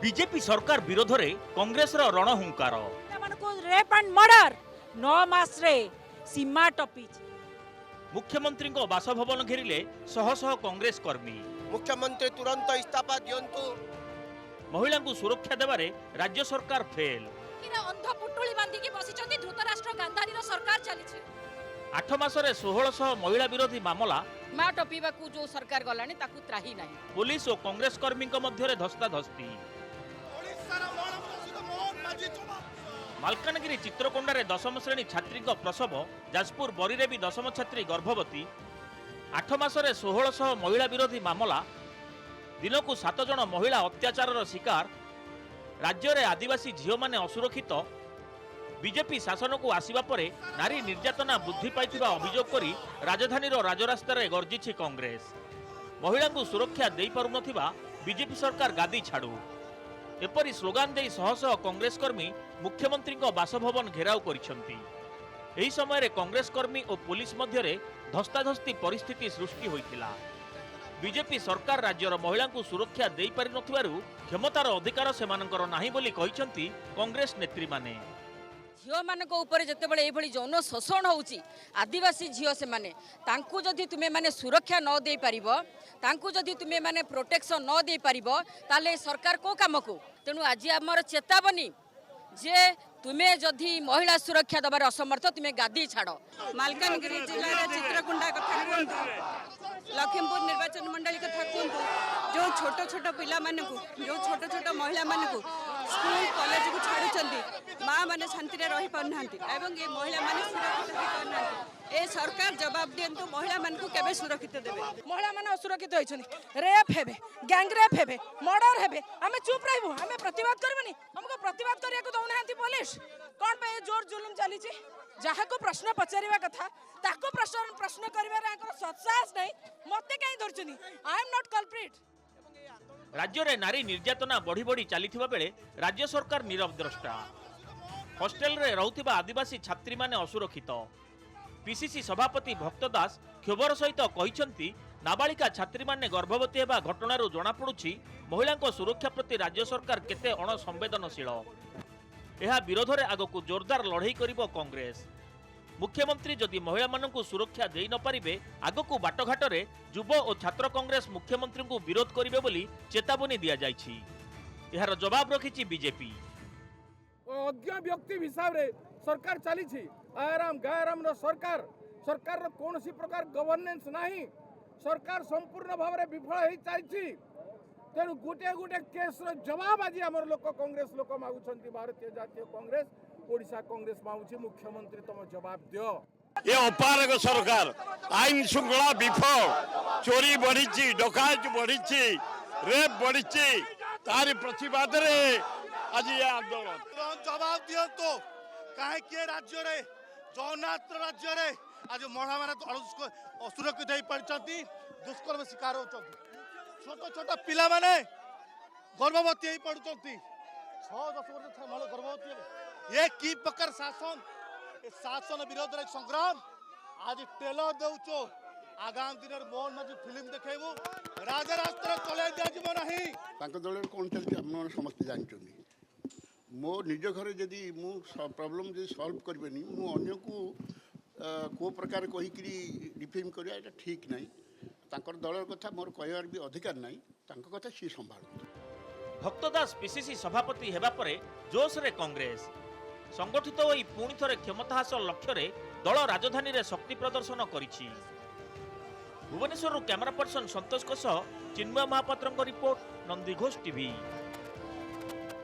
BJP सरकार विरोध में कांग्रेस रणहुंकार रेप एंड मर्डर 9 मास रे सीमा टपिच। मुख्यमंत्री बासभवन घेरिले शह शह कांग्रेस कर्मी। मुख्यमंत्री तुरंत इस्तीफा दियंतु। महिला को सुरक्षा देवारे राज्य सरकार फेल। अंध पुटुली बांधिकी बसिचंती धृतराष्ट्र गांधारी सरकार चली 8 मासरे 1600 महिला विरोधी मामला मा टपीबा को जो सरकार गलानी ताकू त्राही नाही। पुलिस और कांग्रेस कर्मी मध्य धस्ताधस्ती। मालकानगिरी चित्रकोंडारे 10म श्रेणी छात्री प्रसव। जाजपुर बरीरे भी 10म छात्री गर्भवती। 8 मासरे 1600 महिला विरोधी मामला। दिन को 7 जन महिला अत्याचार शिकार। राज्य में आदिवासी झील माने असुरक्षित। बीजेपी शासन को आसिबा परे नारी निर्यातना वृद्धि पाइथिबा अभियोग करी राजधानीर राजरास्तार गर्जिछि कांग्रेस। महिला को सुरक्षा दे पारुनथिबा बीजेपी सरकार गादी छाड़ू एपरी स्लोगान दे शह शह कांग्रेस कर्मी मुख्यमंत्री बासभवन घेराव करिसेंती। एही समय कांग्रेस कर्मी और पुलिस मध्य धस्ताधस्ती परिस्थिति सृष्टि होइथिला। बीजेपी सरकार राज्यर महिला को सुरक्षा दे पारि नथिबारु क्षमतार अधिकार सेमानकर नाही बोली कहिसेंती कांग्रेस नेत्री माने। झील मान जितेबाला ये जौन शोषण होउची आदिवासी झील से माने तांकु जदि तुमे माने सुरक्षा न दे पारिबो तांकु जदि तुमे माने प्रोटेक्शन न दे पारिबो ताले सरकार को काम को। तेणु आज आमर चेतावनी जे तुमे जदि महिला सुरक्षा दबार असमर्थ तुमे गादी छाड़। मालकानगिरी जिले चित्रकुंडा कथा कहतु, लखीमपुर निर्वाचन मंडली कथा कहतु, जो छोट छोट पिला मानू जो छोट छोट महिला मानू स्कूल कॉलेज को छाड़ुंट माँ मैंने शांति रही पारना एवं ये महिला मैंने सुरक्षित हो पारना। ए सरकार जवाब दिंतु महिला मान को केबे सुरक्षित देबे। महिला माने असुरक्षित होइछनी, रेप हेबे, गैंग रेप हेबे, मर्डर हेबे, आमे चुप रहबो, आमे प्रतिवाद करबनी। हमको प्रतिवाद करिया को दउनाहंती पुलिस कोन पे जोर जुलुम चली छी। जहा को प्रश्न पचारिबा कथा ताको प्रश्न करिबार आकर सत्साहस नहीं मते काई धरछनी। I am not culprit. राज्य में नारी निर्यातना बढ़ी बढ़ी चली बेले राज्य सरकार नीरव द्रष्टा। हॉस्टेल रे रहउथिबा आदिवासी छात्री माने असुरक्षित। पीसीसी सभापति भक्त दास क्षोभर सहित कहिसेंती नाबालिका छात्री माने गर्भवती हेबा घटनारू जना पड़ुछि महिला सुरक्षा प्रति राज्य सरकार केते अणसंवेदनशील। यह विरोध में आगक जोरदार लड़ई करिबो कांग्रेस। मुख्यमंत्री जदि महिला मानकु सुरक्षा देई न पारिबे आगकु बाटघाट रे युव और छात्र कांग्रेस मुख्यमंत्री को विरोध करिबे बोली चेतावनी दिया जाइछि। यार जवाब रखिछि बीजेपी। अज्ञ व्यक्ति हिसाब रे सरकार चली आराम गाराम सरकार सरकार कौन सी प्रकार गवर्नेंस नहीं। सरकार संपूर्ण भाव में विफल हो चलती। तेणु गोटे गोटे केस जवाब आज आम लोक कांग्रेस लोक मागुंट। भारतीय जातीय कांग्रेस ओडिशा कांग्रेस मागुची मुख्यमंत्री तुम जवाब दियो। ये अपारग सरकार आईन श्रृंखला विफल। चोरी बढ़ी, डकायत बढ़ी, रेप बढ़ी, तारी प्रतिवाद आज ये आंदोलन। जवाब दियंतु कहीं राज्य रे जगन्नाथ राज्य रे आज महिला माने असुरक्षित हो पारछंती, दुष्कर्म शिकार होचंती। छोट छोट पिला माने गर्भवती हो पड़ुचंती। 6-10 वर्ष महिला गर्भवती हेले ये की प्रकार शासन। ए शासन विरोध रे संग्राम आज ट्रेलर देउचो। आगामी दिन में मोहन माझी फिल्म देखेबू राजरास्ता चले दिया जीव नहीं। तांको दल कोन चलती हम समस्त जानछनी। मो निज घरे जदि मु प्रॉब्लम जे सॉल्व करबेनी मु अन्य को प्रकार कहिकरी डिफेम करिया एटा ठीक नहीं। तांकर दलर कथा मोर कहबार भी अधिकार नहीं। तांको कथा सी संभाल। भक्तदास पीसीसी सभापति हेबा परे जोश रे कांग्रेस संगठित होई पुणी थरे क्षमता हासिल लक्ष्य रे दल राजधानी रे शक्ति प्रदर्शन करिछि। भुवनेश्वर कैमरा पर्सन संतोष चिन्मय महापात्र रिपोर्ट, नंदीघोष टीवी।